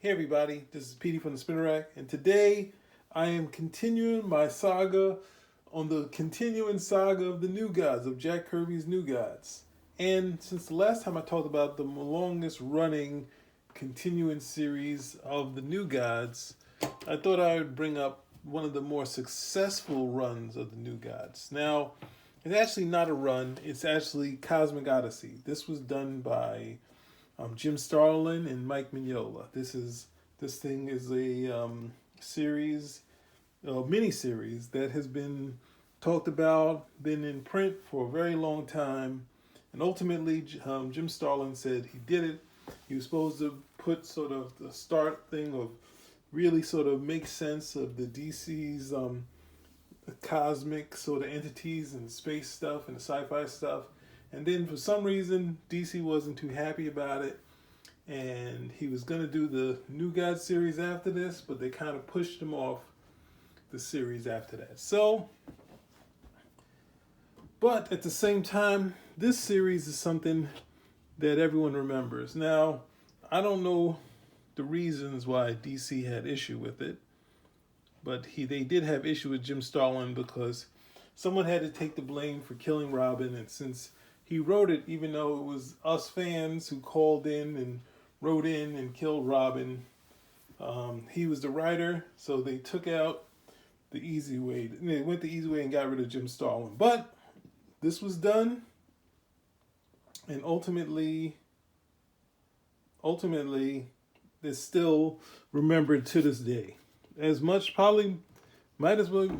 Hey everybody, this is Petey from the Spinner Rack, and today I am continuing my saga on the continuing saga of the New Gods, of Jack Kirby's New Gods. And since the last time I talked about the longest running continuing series of the New Gods, I thought I would bring up one of the more successful runs of the New Gods. Now, it's actually not a run, it's actually Cosmic Odyssey. This was done by Jim Starlin and Mike Mignola. This thing is a series, a mini series that has been talked about, been in print for a very long time, and ultimately Jim Starlin said he did it. He was supposed to put sort of the start thing of really sort of make sense of the DC's cosmic sort of entities and space stuff and the sci-fi stuff. And then for some reason, DC wasn't too happy about it. And he was going to do the New God series after this, but they kind of pushed him off the series after that. So, but at the same time, this series is something that everyone remembers. Now, I don't know the reasons why DC had issue with it, but they did have issue with Jim Starlin because someone had to take the blame for killing Robin, and since he wrote it, even though it was us fans who called in and wrote in and killed Robin, he was the writer, so they took out the easy way. They went the easy way and got rid of Jim Starlin. But this was done, and ultimately, it's still remembered to this day. As much, probably, might as well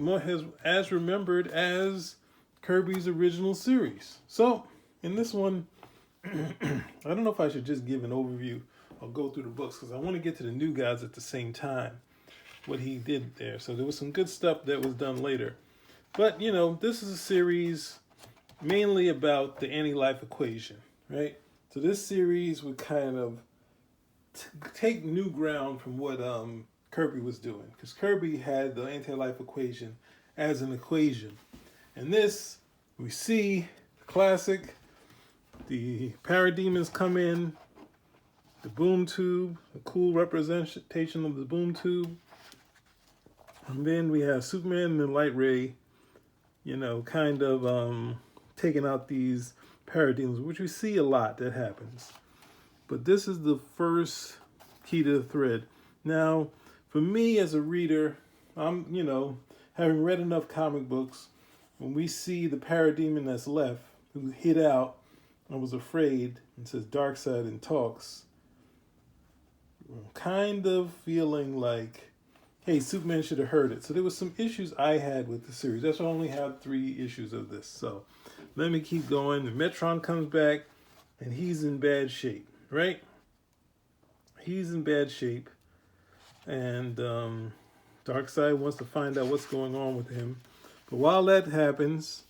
as remembered as Kirby's original series. So, in this one, I don't know if I should just give an overview or go through the books, because I want to get to the New Gods at the same time, what he did there. So there was some good stuff that was done later. But, you know, this is a series mainly about the anti-life equation, right? So this series would kind of take new ground from what Kirby was doing, because Kirby had the anti-life equation as an equation. And this, we see the classic. The parademons come in, the boom tube, a cool representation of the boom tube. And then we have Superman and the Light Ray, you know, kind of taking out these parademons, which we see a lot that happens. But this is the first key to the thread. Now, for me as a reader, I'm, you know, having read enough comic books, when we see the parademon that's left, who hid out, I was afraid, and says Darkseid and talks, I'm kind of feeling like, hey, Superman should have heard it. So there was some issues I had with the series. That's why I only have 3 issues of this. So let me keep going. The Metron comes back, and he's in bad shape, right? He's in bad shape. And Darkseid wants to find out what's going on with him. But while that happens,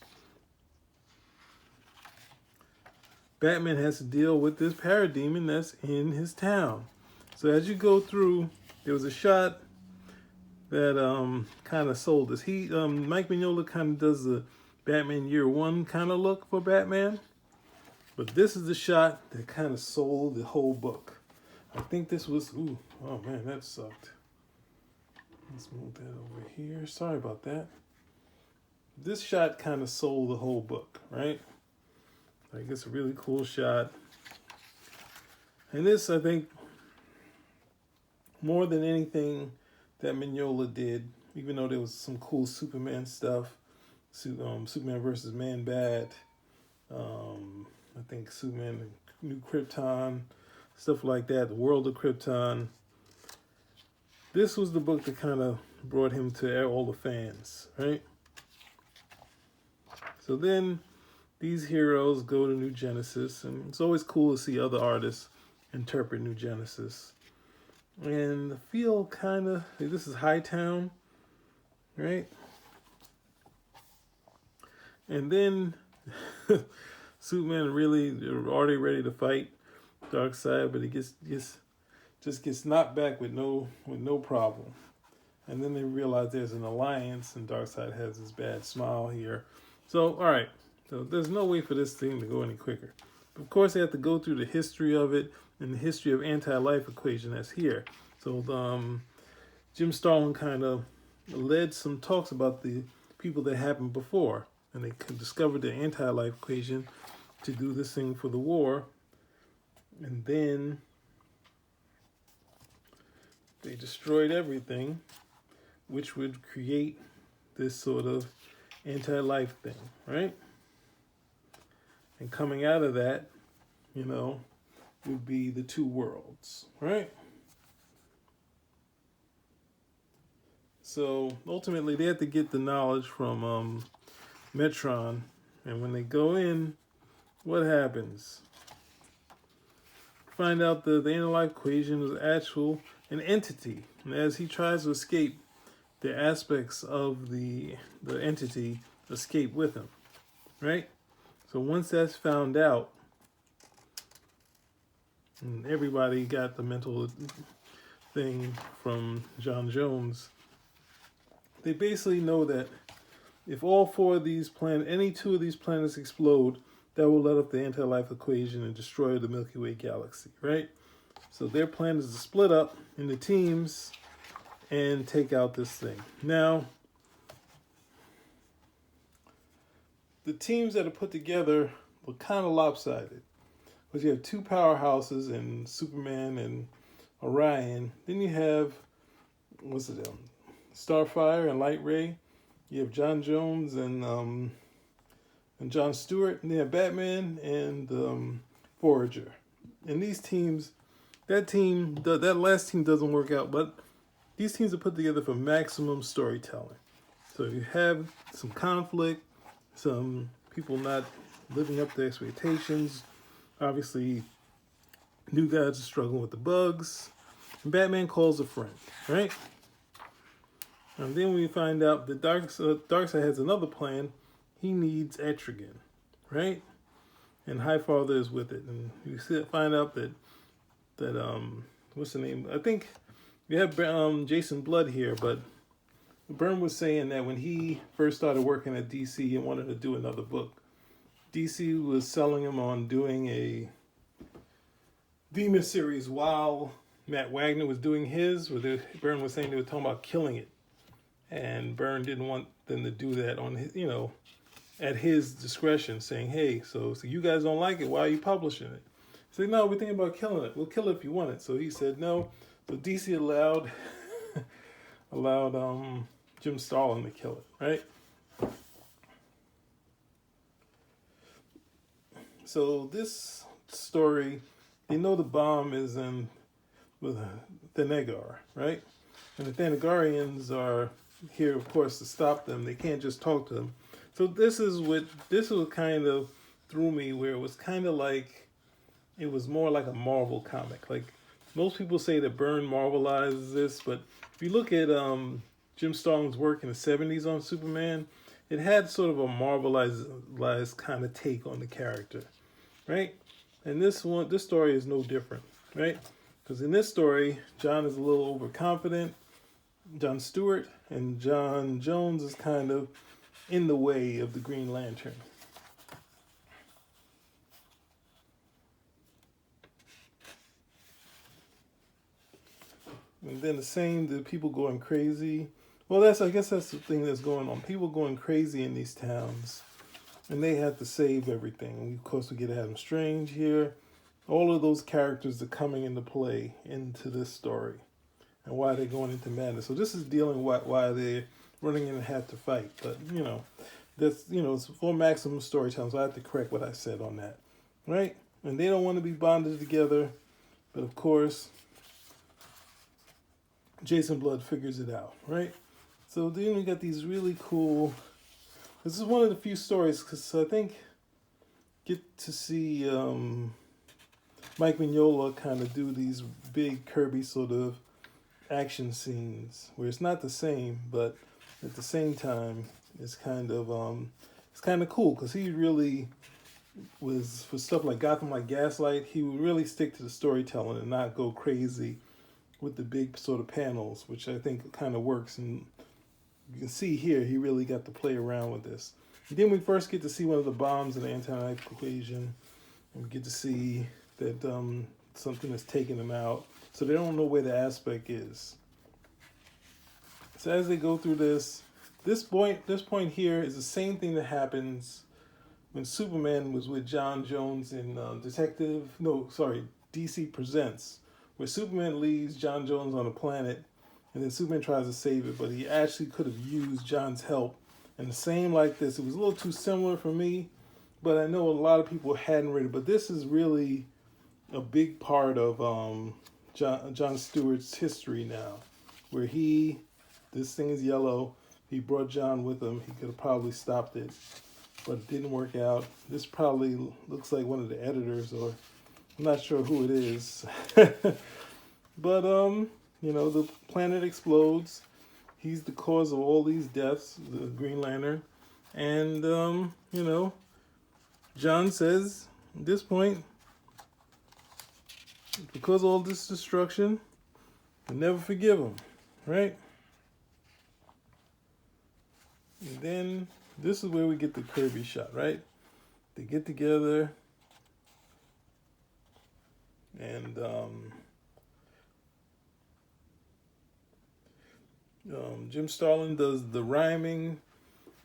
Batman has to deal with this parademon that's in his town. So as you go through, there was a shot that kind of sold us. Mike Mignola kind of does the Batman Year One kind of look for Batman, but this is the shot that kind of sold the whole book. I think this was, oh man, that sucked. Let's move that over here. Sorry about that. This shot kind of sold the whole book, right? Like, it's a really cool shot. And this, I think, more than anything that Mignola did, even though there was some cool Superman stuff, Superman versus Man-Bat, I think Superman New Krypton, stuff like that, the World of Krypton. This was the book that kind of brought him to all the fans, right? So then these heroes go to New Genesis, and it's always cool to see other artists interpret New Genesis. And I feel kind of, this is Hightown, right? And then Superman really, they're already ready to fight Darkseid, but he just gets knocked back with no problem. And then they realize there's an alliance, and Darkseid has this bad smile here. So, all right. So there's no way for this thing to go any quicker. Of course, they have to go through the history of it, in the history of anti-life equation that's here. So Jim Starlin kind of led some talks about the people that happened before, and they discovered the anti-life equation to do this thing for the war, and then they destroyed everything, which would create this sort of anti-life thing, right? And coming out of that, would be the two worlds, right? So ultimately, they have to get the knowledge from Metron, and when they go in, what happens? Find out the anti-life equation is an entity, and as he tries to escape, the aspects of the entity escape with him, right? So once that's found out, and everybody got the mental thing from John Jones, they basically know that if all four of these planets, any two of these planets explode, that will let up the anti-life equation and destroy the Milky Way galaxy, right? So their plan is to split up into teams and take out this thing. Now, the teams that are put together were kind of lopsided. Because you have two powerhouses in Superman and Orion. Then you have, Starfire and Light Ray. You have John Jones and John Stewart. And you have Batman and Forager. And these teams, that last team doesn't work out, but these teams are put together for maximum storytelling. So if you have some conflict, some people not living up to expectations, obviously new guys are struggling with the bugs, and Batman calls a friend, right? And then we find out that Darkseid has another plan. He needs Etrigan, right? And Highfather is with it, and you find out that what's the name? I think we have Jason Blood here, but Byrne was saying that when he first started working at DC and wanted to do another book, DC was selling him on doing a Demon series while Matt Wagner was doing his. Byrne was saying they were talking about killing it, and Byrne didn't want them to do that on his, at his discretion, saying, "Hey, so you guys don't like it? Why are you publishing it?" He said, "No, we're thinking about killing it. We'll kill it if you want it." So he said no. So DC allowed Jim Starlin to kill it, right? So this story, they know the bomb is in with Thanagar, right? And the Thanagarians are here, of course, to stop them. They can't just talk to them. So this was kind of threw me, where it was kind of like, it was more like a Marvel comic. Like most people say that Byrne Marvelizes this, but if you look at Jim Starlin's work in the 70s on Superman, it had sort of a Marvelized kind of take on the character, right? And this story is no different, right? Because in this story, John is a little overconfident, John Stewart, and John Jones is kind of in the way of the Green Lantern. And then the people going crazy. Well, I guess that's the thing that's going on. People going crazy in these towns, and they have to save everything. And of course, we get Adam Strange here. All of those characters are coming into play into this story, and why they're going into madness. So this is dealing with why they're running in and have to fight. But that's it's for maximum storytelling. So I have to correct what I said on that, right? And they don't want to be bonded together, but of course, Jason Blood figures it out, right? So then we got these really cool. This is one of the few stories, because I think get to see Mike Mignola kind of do these big Kirby sort of action scenes where it's not the same, but at the same time it's kind of cool, because he really was, for stuff like Gotham Like Gaslight, he would really stick to the storytelling and not go crazy with the big sort of panels, which I think kind of works. And you can see here, he really got to play around with this. And then we first get to see one of the bombs in the anti-life equation, and we get to see that something that's taking them out. So they don't know where the aspect is. So as they go through this point here is the same thing that happens when Superman was with John Jones in DC Presents, where Superman leaves John Jones on a planet, and then Superman tries to save it, but he actually could have used John's help. And the same like this. It was a little too similar for me, but I know a lot of people hadn't read it. But this is really a big part of John Stewart's history now, where this thing is yellow. He brought John with him. He could have probably stopped it, but it didn't work out. This probably looks like one of the editors, or I'm not sure who it is. But the planet explodes. He's the cause of all these deaths, the Green Lantern. And John says at this point, because of all this destruction, we'll never forgive him, right? And then this is where we get the Kirby shot, right? They get together, and Jim Starlin does the rhyming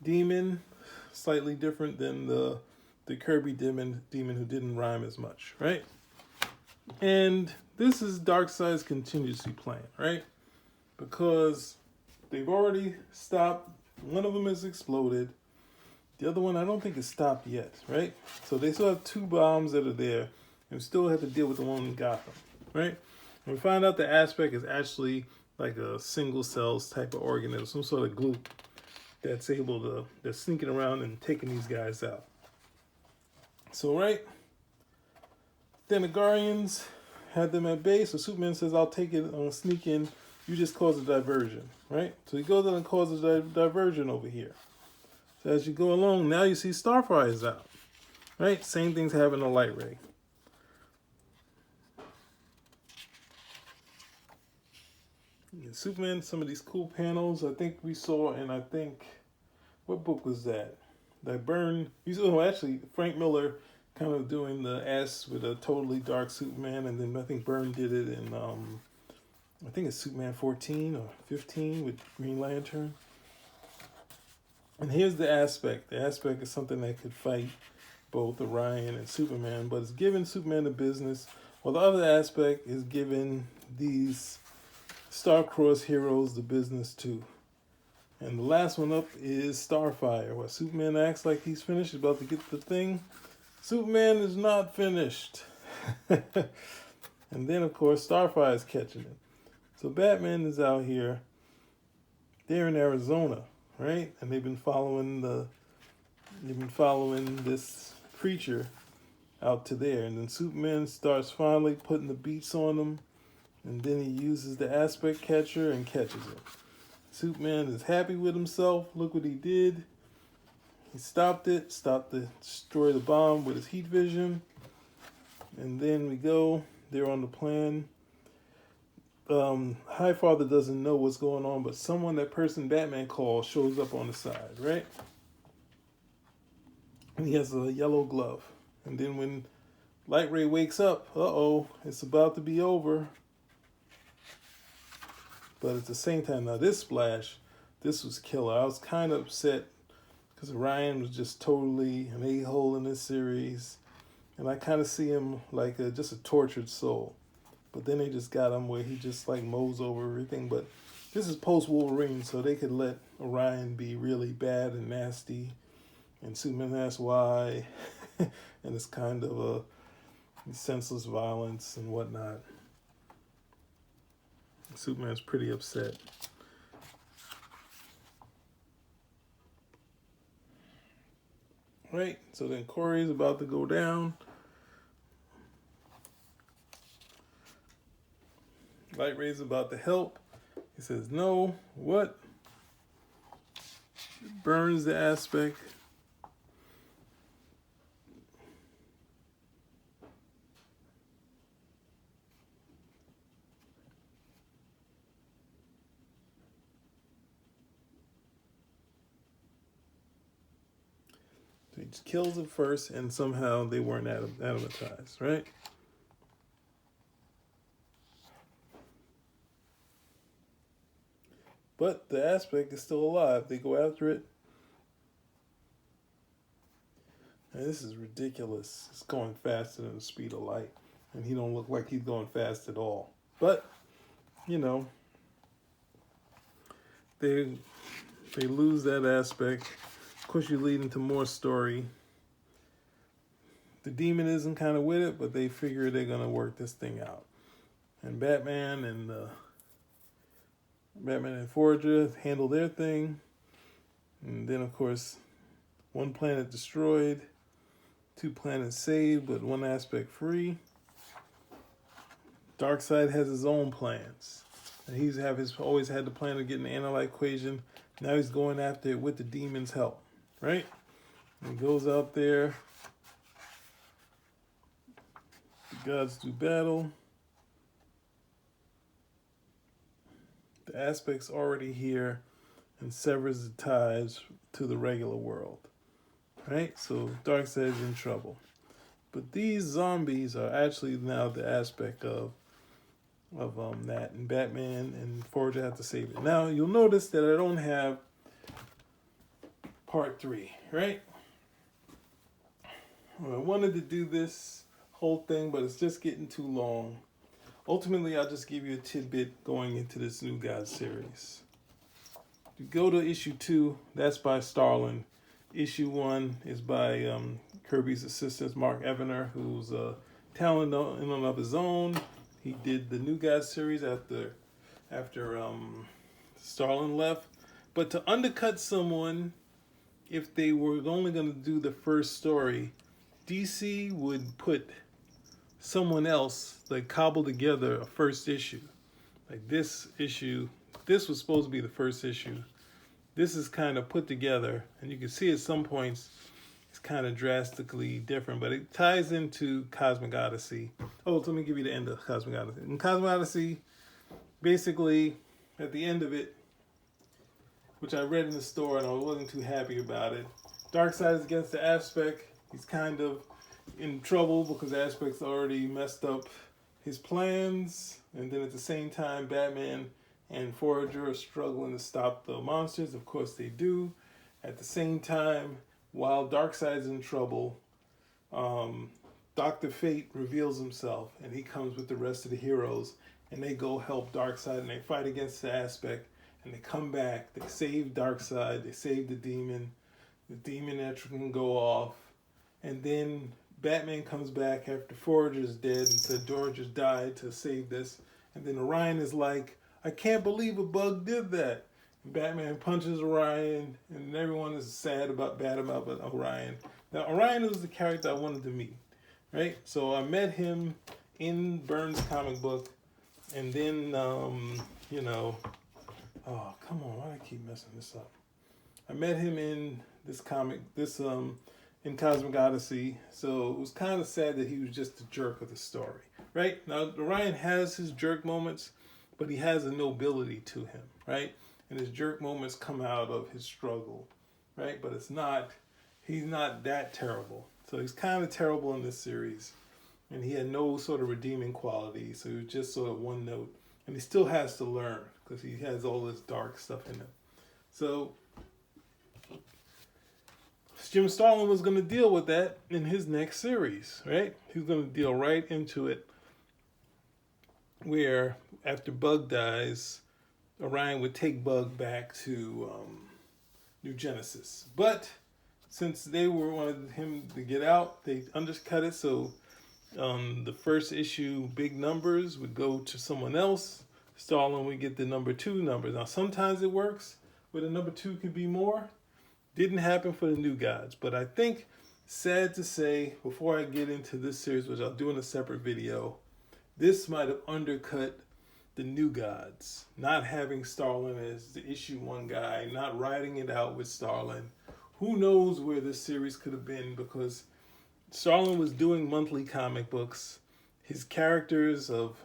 demon, slightly different than the Kirby demon who didn't rhyme as much, right? And this is Darkseid's contingency plan, right? Because they've already stopped. One of them has exploded. The other one, I don't think is stopped yet, right? So they still have 2 bombs that are there, and we still have to deal with the one in Gotham, right? And we find out the aspect is actually like a single cells type of organism, some sort of gloop that's sneaking around and taking these guys out. So, right, then the Guardians had them at base, so Superman says, I'll take it, I'll sneak in, you just cause a diversion, right? So he goes in and causes a diversion over here. So as you go along, now you see Starfire is out, right? Same things happen to Light Ray. And Superman, some of these cool panels, I think we saw, and what book was that? That Byrne, actually, Frank Miller kind of doing the S with a totally dark Superman, and then I think Byrne did it in, I think it's Superman 14 or 15 with Green Lantern. And here's the aspect. The aspect is something that could fight both Orion and Superman, but it's giving Superman the business, while the other aspect is giving these Star-Crossed heroes the business too. And the last one up is Starfire, where Superman acts like he's finished, about to get the thing. Superman is not finished. And then, of course, Starfire is catching it. So Batman is out here. They're in Arizona, right? And they've been following this creature out to there. And then Superman starts finally putting the beats on them. And then he uses the aspect catcher and catches it. Superman is happy with himself. Look what he did. He stopped to destroy the bomb with his heat vision. And then we go. They're on the plan. Highfather doesn't know what's going on, but that person Batman calls shows up on the side, right? And he has a yellow glove. And then when Light Ray wakes up, it's about to be over. But at the same time, now this splash, this was killer. I was kind of upset because Ryan was just totally an a-hole in this series. And I kind of see him like just a tortured soul. But then they just got him where he just like mows over everything. But this is post-Wolverine, so they could let Orion be really bad and nasty. And Superman asks why. And it's kind of a senseless violence and whatnot. Superman's pretty upset. Right, so then Corey's about to go down. Light Ray's about to help. He says, no, what? Burns the aspect. So he just kills it first, and somehow they weren't anatomized, right? But the aspect is still alive. They go after it. And this is ridiculous. It's going faster than the speed of light. And he don't look like he's going fast at all. But, you know, they lose that aspect. Of course, you lead into more story. The demon isn't kind of with it, but they figure they're going to work this thing out. And Batman and Forager handle their thing. And then, of course, one planet destroyed, 2 planets saved, but 1 aspect free. Darkseid has his own plans. And he's always had the plan of getting the analyte equation. Now he's going after it with the demon's help, right? And he goes out there. The gods do battle. The aspect's already here and severs the ties to the regular world, right? So Darkseid's in trouble. But these zombies are actually now the aspect of that, and Batman and Forager have to save it. Now you'll notice that I don't have part 3, right? Well, I wanted to do this whole thing, but it's just getting too long. Ultimately, I'll just give you a tidbit going into this New God series. You go to issue 2, that's by Starlin. Issue 1 is by Kirby's assistant, Mark Evener, who's a talent in and of his own. He did the New God series after Starlin left. But to undercut someone, if they were only going to do the first story, DC would put someone else, like, cobble together a first issue. Like this issue, this was supposed to be the first issue. This is kind of put together, and you can see at some points it's kind of drastically different, but it ties into Cosmic Odyssey. Oh, let me give you the end of Cosmic Odyssey. In Cosmic Odyssey, basically, at the end of it, which I read in the store and I wasn't too happy about it, Darkseid is against the Aspect. He's kind of in trouble because Aspect's already messed up his plans, and then at the same time, Batman and Forager are struggling to stop the monsters. Of course they do. At the same time, while Darkseid's in trouble, Dr. Fate reveals himself, and he comes with the rest of the heroes, and they go help Darkseid, and they fight against the Aspect, and they come back, they save Darkseid, they save the demon actually can go off, and then Batman comes back after Forager's dead and said George has died to save this, and then Orion is like, I can't believe a bug did that. And Batman punches Orion, and everyone is bad about Orion. Now, Orion was the character I wanted to meet, right? So I met him in Byrne's comic book, and then, oh, come on, why do I keep messing this up? I met him in this comic, in Cosmic Odyssey, so it was kind of sad that he was just a jerk of the story, right? Now, Orion has his jerk moments, but he has a nobility to him, right? And his jerk moments come out of his struggle, right? But he's not that terrible. So he's kind of terrible in this series, and he had no sort of redeeming quality, so he was just sort of one note. And he still has to learn, because he has all this dark stuff in him. So Jim Starlin was going to deal with that in his next series, right? He was going to deal right into it, where after Bug dies, Orion would take Bug back to New Genesis. But since they wanted him to get out, they undercut it, so the first issue, big numbers, would go to someone else. Starlin would get the number 2 numbers. Now, sometimes it works where the number 2 could be more. Didn't happen for the New Gods, but I think, sad to say, before I get into this series, which I'll do in a separate video, this might have undercut the New Gods. Not having Starlin as the issue 1 guy, not writing it out with Starlin. Who knows where this series could have been, because Starlin was doing monthly comic books. His characters of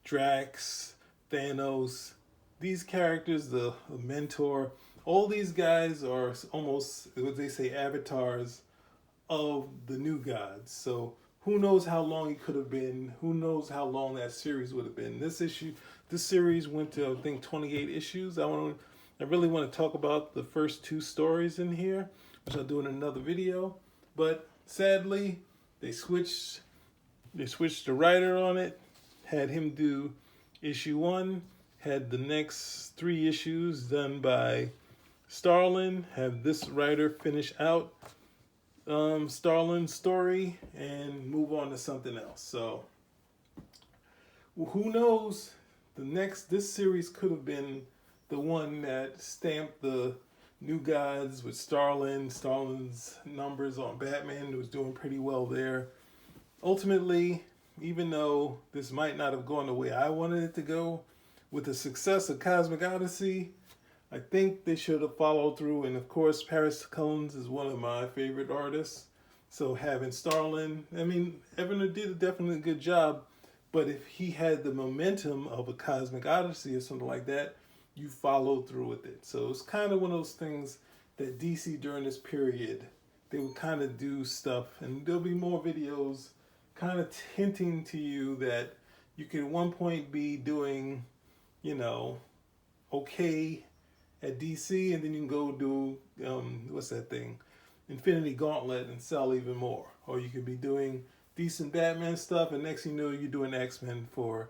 Drax, Thanos, these characters, the Mentor, all these guys are almost, what they say, avatars of the New Gods. So who knows how long he could have been? Who knows how long that series would have been? This series went to, I think, 28 issues. I really want to talk about the first two stories in here, which I'll do in another video. But sadly, they switched the writer on it, had him do issue 1, had the next 3 issues done by Starlin, have this writer finish out Starlin's story and move on to something else. So who knows, this series could have been the one that stamped the New Gods with Starlin's numbers on Batman. It was doing pretty well there. Ultimately, even though this might not have gone the way I wanted it to go, with the success of Cosmic Odyssey, I think they should have followed through. And of course, Paris Cullins is one of my favorite artists. So having Starlin, I mean, Evan did definitely a good job. But if he had the momentum of a Cosmic Odyssey or something like that, you follow through with it. So it's kind of one of those things that DC during this period, they would kind of do stuff. And there'll be more videos kind of hinting to you that you can at one point be doing, okay at DC, and then you can go do what's that thing, Infinity Gauntlet, and sell even more. Or you could be doing decent Batman stuff, and next thing you know, you're doing X-Men for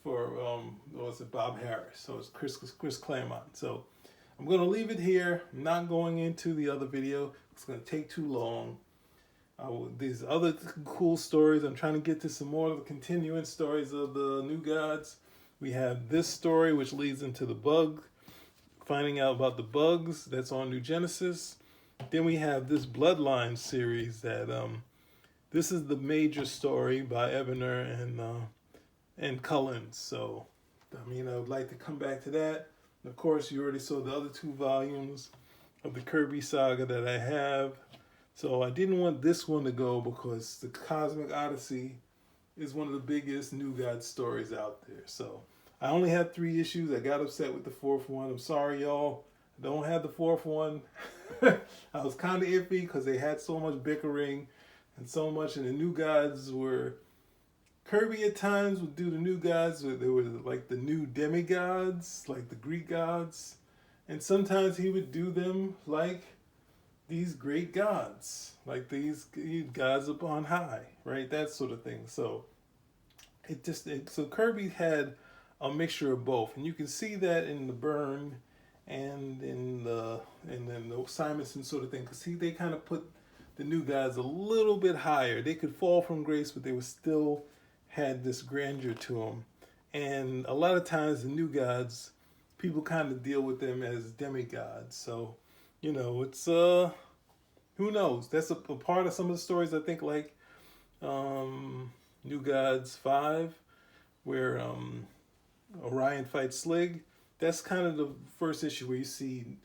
what's it, Bob Harris. So it's Chris Claremont. So I'm gonna leave it here. I'm not going into the other video. It's gonna take too long. These other cool stories, I'm trying to get to some more of the continuing stories of the New Gods. We have this story, which leads into the bug, finding out about the bugs that's on New Genesis. Then we have this Bloodline series that this is the major story by Ebener and Cullins. So I would like to come back to that. And of course, you already saw the other 2 volumes of the Kirby saga that I have. So I didn't want this one to go because the Cosmic Odyssey is one of the biggest New God stories out there. So I only had 3 issues. I got upset with the 4th one. I'm sorry, y'all. I don't have the 4th one. I was kind of iffy because they had so much bickering and so much. And the New Gods were... Kirby at times would do the New Gods. They were like the new demigods, like the Greek gods. And sometimes he would do them like these great gods, like these gods up on high, right? That sort of thing. So so Kirby had a mixture of both, and you can see that in the Byrne and then the Simonson sort of thing, because they kind of put the New Gods a little bit higher. They could fall from grace, but they were still had this grandeur to them. And a lot of times the New Gods, people kind of deal with them as demigods. So it's who knows? That's a part of some of the stories, I think, like New Gods 5, where Orion fights Slig. That's kind of the first issue where you see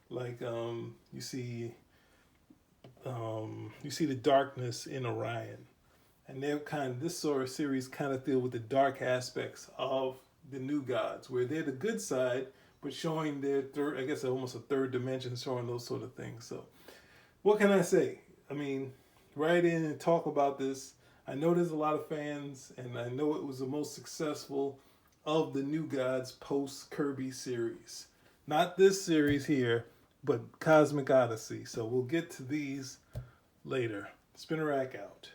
you see the darkness in Orion. And this sort of series kind of deal with the dark aspects of the New Gods, where they're the good side, but showing their almost a third dimension, showing those sort of things. So what can I say? Write in and talk about this. I know there's a lot of fans, and I know it was the most successful of the New Gods post-Kirby series. Not this series here, but Cosmic Odyssey. So we'll get to these later. Spinner Rack out.